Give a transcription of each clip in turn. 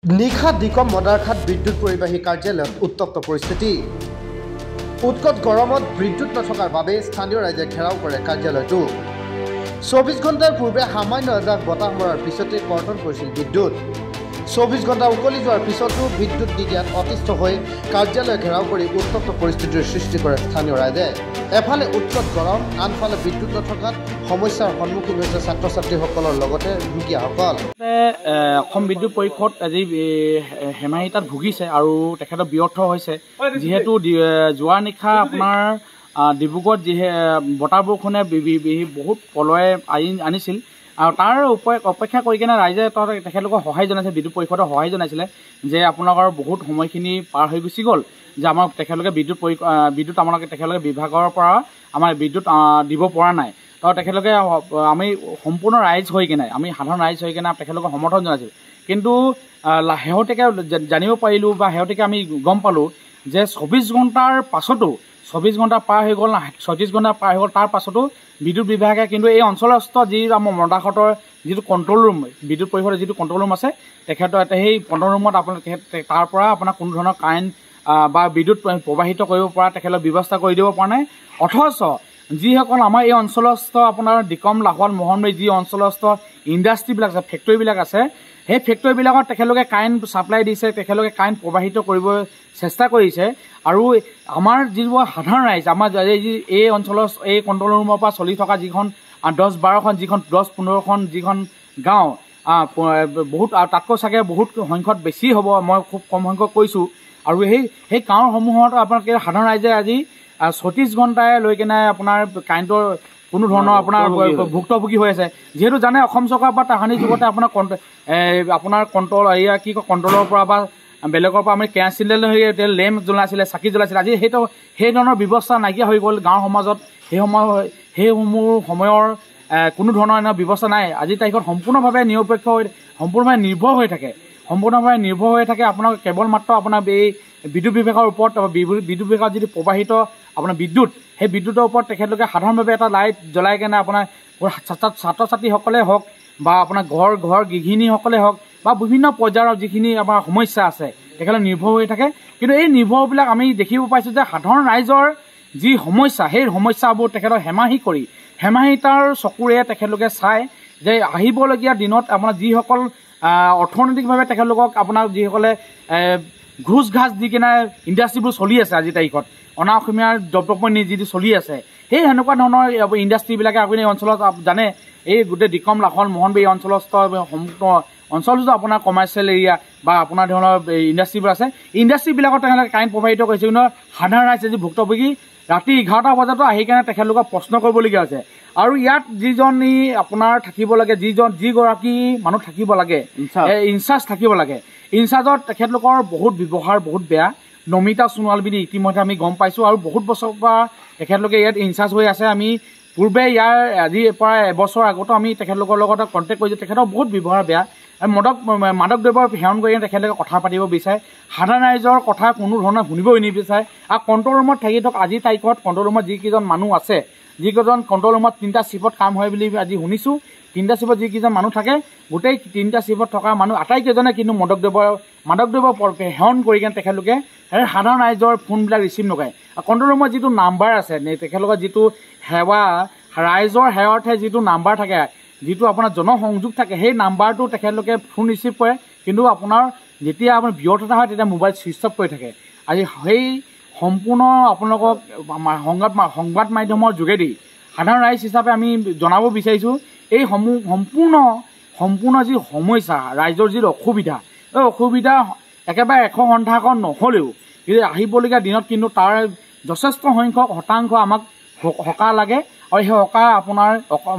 নিশা দিকম মদাৰঘাট বিদ্যুৎ পৰিবাহী কাৰ্যালয়ত উত্তপ্ত পৰিস্থিতি। উৎকট গৰমত বিদ্যুৎ নথকাৰ বাবে স্থানীয় ৰাইজে ঘেৰাও কৰে কাৰ্যালয়টো। 24 ঘণ্টাৰ পূৰ্বে সামান্য এজাক বতাহ মৰাৰ পিছতে কৰ্তন কৰিছিল বিদ্যুৎ। 24 ঘণ্টা উকলি যোৱাৰ পিছতো বিদ্যুৎ নিদিয়াত অতিষ্ঠ হৈ কাৰ্যালয় ঘেৰাও কৰি উত্তপ্ত পৰিস্থিতিৰ সৃষ্টি কৰে স্থানীয় ৰাইজে। এফালে উৎকট গৰম, আনফালে বিদ্যুৎ নথকাত সমস্যাৰ সন্মুখীন হৈছে ছাত্ৰ ছাত্ৰীসকলৰ লগতে ৰোগীসকল। অসম বিদ্যুৎ পৰিষদ আজি হেমাহিতাত ভুগিছে আৰু তেখেতৰ ব্যৰ্থ হৈছে, যিহেতু যোৱা নিশা আপোনাৰ ডিব্ৰুগড়ত বতাহ বৰষুণে বহুত পলয় আনিছিল আৰু তাৰ অপেক্ষা কৰি কিনে ৰাইজে তেখেতলোকক সহায় জনাইছে, বিদ্যুৎ পৰিষদৰ সহায় জনাইছিলে যে আপোনালোকৰ বহুত সময়খিনি পাৰ হৈ গুচি গ'ল, যে আমাক তেখেতলোকে বিদ্যুৎ আমালোকে তেখেতলোকে বিভাগৰ পৰা আমাৰ বিদ্যুৎ দিব পৰা নাই। তো তেখেতলোকে আমি সম্পূৰ্ণ ৰাইজ হৈ কিনে আমি সাধাৰণ ৰাইজ হৈ কিনে তেখেতলোকক সমৰ্থন জনাইছোঁ। কিন্তু শেহতীয়াকৈ জানিব পাৰিলোঁ বা শেহতীয়াকৈ আমি গম পালোঁ যে 24 ঘণ্টাৰ পাছতো 24 ঘণ্টা পাৰ হৈ গ'ল, 36 ঘণ্টা পাৰ হৈ গ'ল, তাৰ পাছতো বিদ্যুৎ বিভাগে কিন্তু এই অঞ্চলস্থ যি আমাৰ মদাৰঘাটৰ যিটো কণ্ট্ৰল ৰুম, বিদ্যুৎ পৰিষদৰ যিটো কণ্ট্ৰল ৰুম আছে, তেখেতৰ সেই কণ্ট্ৰল ৰুমত আপোনাৰ তাৰ পৰা আপোনাৰ কোনো ধৰণৰ কাৰেণ্ট বা বিদ্যুৎ প্ৰবাহিত কৰিব পৰা তেখেতৰ ব্যৱস্থা কৰি দিব পৰা নাই। অথচ যিসকল আমাৰ এই অঞ্চলস্থ আপোনাৰ দিকম, লাহোৱাল, মোহনবাৰী যি অঞ্চলস্থ ইণ্ডাষ্ট্ৰীবিলাক আছে, ফেক্টৰীবিলাক আছে, সেই ফেক্টৰীবিলাকত তেখেতলোকে কাৰেণ্ট ছাপ্লাই দিছে, তেখেতলোকে কাৰেণ্ট প্ৰবাহিত কৰিব চেষ্টা কৰিছে। আৰু আমাৰ যিবোৰ সাধাৰণ ৰাইজ, আমাৰ এই অঞ্চলৰ এই কণ্ট্ৰল ৰুমৰ পৰা চলি থকা যিখন 10-12খন যিখন 10-15খন যিখন গাঁও, বহুত তাতকৈ চাগে বহুত সংখ্যত বেছি হ'ব, মই খুব কম সংখ্যক কৈছোঁ। আৰু সেই গাঁওসমূহত আপোনালোকে সাধাৰণ ৰাইজে আজি 36 ঘণ্টাই লৈ কিনে আপোনাৰ কাৰেণ্টৰ কোনো ধৰণৰ আপোনাৰ ভুক্তভোগী হৈ আছে। যিহেতু জানে অসম চৰকাৰ বা তাহানিৰ যুগতে আপোনাৰ কণ্ট্ৰল কণ্ট্ৰলৰ পৰা বা বেলেগৰ পৰা আমি কেৰাচিন তেল লেম্প জ্বলাইছিলে, চাকি জ্বলাইছিলে। আজি সেই ধৰণৰ ব্যৱস্থা নাইকিয়া হৈ গ'ল গাঁৱৰ সমাজত। সেইসমূহ সময়ৰ কোনো ধৰণৰ ব্যৱস্থা নাই। আজিৰ তাৰিখত সম্পূৰ্ণভাৱে সম্পূৰ্ণভাৱে নিৰ্ভৰ হৈ থাকে আপোনাৰ কেৱল মাত্ৰ আপোনাৰ এই বিদ্যুৎ বিভাগৰ ওপৰত। বিদ্যুৎ বিভাগত যিটো প্ৰবাহিত আপোনাৰ বিদ্যুৎ, সেই বিদ্যুতৰ ওপৰত তেখেতলোকে সাধাৰণভাৱে এটা লাইট জ্বলাই কেনে আপোনাৰ ছাত্ৰ ছাত্ৰীসকলে হওক বা আপোনাৰ ঘৰ গৃহিণীসকলে হওক বা বিভিন্ন পৰ্যায়ৰ যিখিনি আমাৰ সমস্যা আছে, তেখেতলোক নিৰ্ভৰ হৈ থাকে। কিন্তু এই নিৰ্ভৰবিলাক আমি দেখিব পাইছোঁ যে সাধাৰণ ৰাইজৰ যি সমস্যা, সেই সমস্যাবোৰ তেখেতক হেমাহিতাৰ চকুৰে তেখেতলোকে চায় যে আহিবলগীয়া দিনত আপোনাৰ যিসকল অৰ্থনৈতিকভাৱে তেখেতলোকক আপোনাৰ যিসকলে ঘোচ ঘাচ দি কিনে ইণ্ডাষ্ট্ৰীবোৰ চলি আছে আজিৰ তাৰিখত, অনা অসমীয়াৰ দ্ৰব্যপণ্য যিটো চলি আছে, সেই সেনেকুৱা ধৰণৰ ইণ্ডাষ্ট্ৰীবিলাকে আপুনি এই অঞ্চলত জানে, এই গোটেই দিকম, লাহোৱাল, মোহনবাৰী অঞ্চলস্থ সম্পূৰ্ণ অঞ্চলটো আপোনাৰ কমাৰ্চিয়েল এৰিয়া বা আপোনাৰ ধৰণৰ ইণ্ডাষ্ট্ৰীবোৰ আছে, ইণ্ডাষ্ট্ৰীবিলাকত তেখেতলোকে কাৰেণ্ট প্ৰবাহিত কৰিছে। কিন্তু সাধাৰণ ৰাইজ যি ভুক্তভোগী ৰাতি 11টা বজাতো আহি কেনে তেখেতলোকক প্ৰশ্ন কৰিবলগীয়া হৈছে। আৰু ইয়াত যিজনী আপোনাৰ থাকিব লাগে, যিগৰাকী মানুহ থাকিব লাগে, ইনচাৰ্জ থাকিব লাগে, ইনচাৰ্জত তেখেতলোকৰ বহুত ব্যৱহাৰ বহুত বেয়া। নমিতা সোণোৱাল বুলি ইতিমধ্যে আমি গম পাইছোঁ আৰু বহুত বছৰৰ পৰা তেখেতলোকে ইয়াত ইনচাৰ্জ হৈ আছে। আমি পূৰ্বে আজিৰ পৰা এবছৰ আগতো আমি তেখেতলোকৰ লগত কণ্টেক্ট কৰিছোঁ। তেখেতৰ বহুত ব্যৱহাৰ বেয়া, মাদক দ্ৰব্য সেৱন কৰি তেখেতলোকে কথা পাতিব বিচাৰে, সাধাৰণ ৰাইজৰ কথা কোনো ধৰণৰ শুনিবই নিবিচাৰে। আৰু কণ্ট্ৰল ৰুমত থাকি থওক, আজিৰ তাৰিখত কণ্ট্ৰল ৰুমত যিকেইজন মানুহ আছে, যিকেইজন কণ্ট্ৰল ৰুমত 3টা চিফত কাম হয় বুলি আজি শুনিছোঁ, 3টা চিফত যিকেইজন মানুহ থাকে, গোটেই 3টা চিফত থকা মানুহ আটাইকেইজনে কিন্তু মাদক দ্ৰব্য সেৱন কৰি কিনে তেখেতলোকে সাধাৰণ ৰাইজৰ ফোনবিলাক ৰিচিভ নকৰে। কণ্ট্ৰল ৰুমত যিটো নাম্বাৰ আছে, তেখেতলোকৰ যিটো ৰাইজৰ সেৱাৰ্থে যিটো নাম্বাৰ থাকে, যিটো আপোনাৰ জনসংযোগ থাকে, সেই নাম্বাৰটো তেখেতলোকে ফোন ৰিচিভ কৰে। কিন্তু আপোনাৰ যেতিয়া আপোনাৰ ব্যৰ্থতা হয় তেতিয়া মোবাইল ছুইচ অফ কৰি থাকে। আজি সেই সম্পূৰ্ণ আপোনালোকক সংবাদ মাধ্যমৰ যোগেদি সাধাৰণ ৰাইজ হিচাপে আমি জনাব বিচাৰিছোঁ, এই সম্পূৰ্ণ যি সমস্যা, ৰাইজৰ যি অসুবিধা, এই অসুবিধা একেবাৰে 100% নহ'লেও কিন্তু আহিবলগীয়া দিনত কিন্তু তাৰ যথেষ্ট সংখ্যক শতাংশ আমাক সকাহ লাগে। আৰু সেই সকাহ আপোনাৰ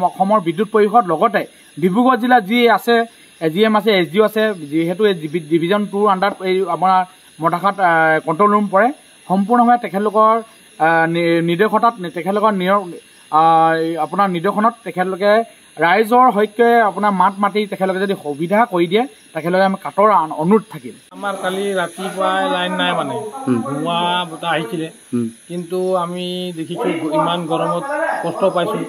অসমৰ বিদ্যুৎ পৰিষদ লগতে ডিব্ৰুগড় জিলাত যি আছে, GM আছে, SDO আছে, যিহেতু এই ডিভিজন 2 আণ্ডাৰত এই আপোনাৰ মদাৰঘাট কণ্ট্ৰল ৰুম পৰে, সম্পূৰ্ণভাৱে তেখেতলোকৰ নিৰ্দেশনত তেখেতলোকে ৰাইজৰ সৈতে আপোনাৰ মাত মাতি তেখেতলোকে যদি সুবিধা কৰি দিয়ে, তেখেতলোকে আমি কাটৰ অনুৰোধ থাকিম। আমাৰ কালি ৰাতিপুৱাই লাইন নাই, মানে ধোঁৱা বতাহ আহিছিলে, কিন্তু আমি দেখিছোঁ ইমান গৰমত কষ্ট পাইছোঁ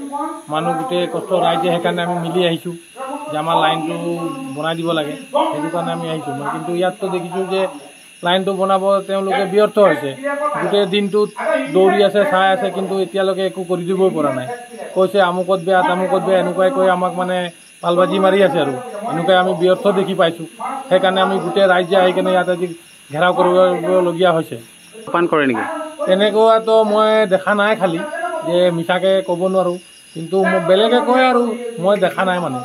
মানুহ, গোটেই কষ্ট ৰাইজে, সেইকাৰণে আমি মিলি আহিছোঁ। যে আমাৰ লাইনটো বনাই দিব লাগে, সেইটো কাৰণে আমি আহিছোঁ। কিন্তু ইয়াততো দেখিছোঁ যে লাইনটো বনাব তেওঁলোকে ব্যৰ্থ হৈছে। গোটেই দিনটোত দৌৰি আছে, চাই আছে, কিন্তু এতিয়ালৈকে একো কৰি দিবই পৰা নাই। কৈছে আমুকত বেয়া, তামুকত বেয়া, এনেকুৱাই কৈ আমাক মানে পালবাজি মাৰি আছে আৰু এনেকুৱাই আমি ব্যৰ্থ দেখি পাইছোঁ। সেইকাৰণে আমি গোটেই ৰাইজে আহি কিনে ইয়াত আজি ঘেৰাও কৰিবলগীয়া হৈছে। পান কৰে নেকি? তেনেকুৱাতো মই দেখা নাই, খালি যে মিছাকৈ ক'ব নোৱাৰোঁ, কিন্তু মোক বেলেগে কয় আৰু মই দেখা নাই, মানে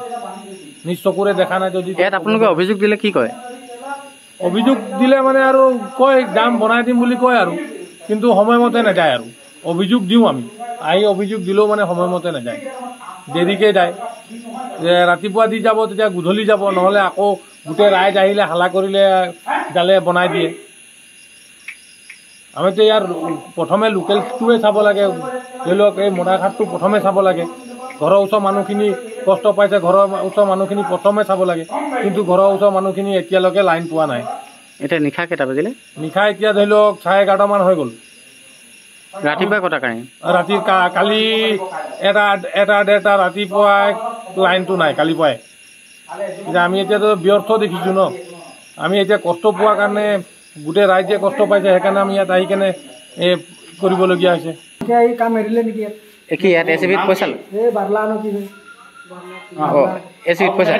নিজ চকুৰে দেখা নাই। যদি ইয়াত আপোনালোকে অভিযোগ দিলে কি কয়? অভিযোগ দিলে মানে আৰু কয় যাম, বনাই দিম বুলি কয় আৰু, কিন্তু সময়মতে নাযায় আৰু। অভিযোগ দিওঁ আমি, আহি অভিযোগ দিলেও মানে সময়মতে নাযায়, দেৰিকৈ যায়। ৰাতিপুৱা দি যাব, তেতিয়া গধূলি যাব, নহ'লে আকৌ গোটেই ৰাইজ আহিলে হাল্লা কৰিলে জালে বনাই দিয়ে। আমিতো ইয়াৰ প্ৰথমে লোকেলটোৱে চাব লাগে, ধৰি লওক এই মদাৰঘাটটো প্ৰথমে চাব লাগে। ঘৰৰ ওচৰৰ মানুহখিনি কষ্ট পাইছে, ঘৰৰ ওচৰৰ মানুহখিনি প্ৰথমে চাব লাগে, কিন্তু ঘৰৰ ওচৰৰ মানুহখিনি এতিয়ালৈকে লাইন পোৱা নাই। এতিয়া নিশা কেইটা বাজিলে? নিশা এতিয়া ধৰি লওক 11:30মান হৈ গ'ল। ৰাতিপুৱাই কটা কাৰণে? ৰাতি কালি 1:30 ৰাতিপুৱাই লাইনটো নাই, কালি পুৱাই। এতিয়া আমি এতিয়াতো ব্যৰ্থ দেখিছোঁ ন, আমি এতিয়া কষ্ট পোৱাৰ কাৰণে গোটেই ৰাইজে কষ্ট পাইছে, সেইকাৰণে আমি ইয়াত আহি কেনে কৰিবলগীয়া হৈছে। কাম এৰিলে নেকি? কি ইয়াত এচিবিত পইচা লয়? এই বাৰলা নো কি এচিবিত পইচা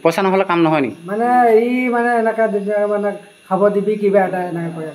পইচা নহ'লে কাম নহয় নেকি? মানে ই মানে এনেকা মানে খাব দিবি কিবা এটা এনেকে কৰে।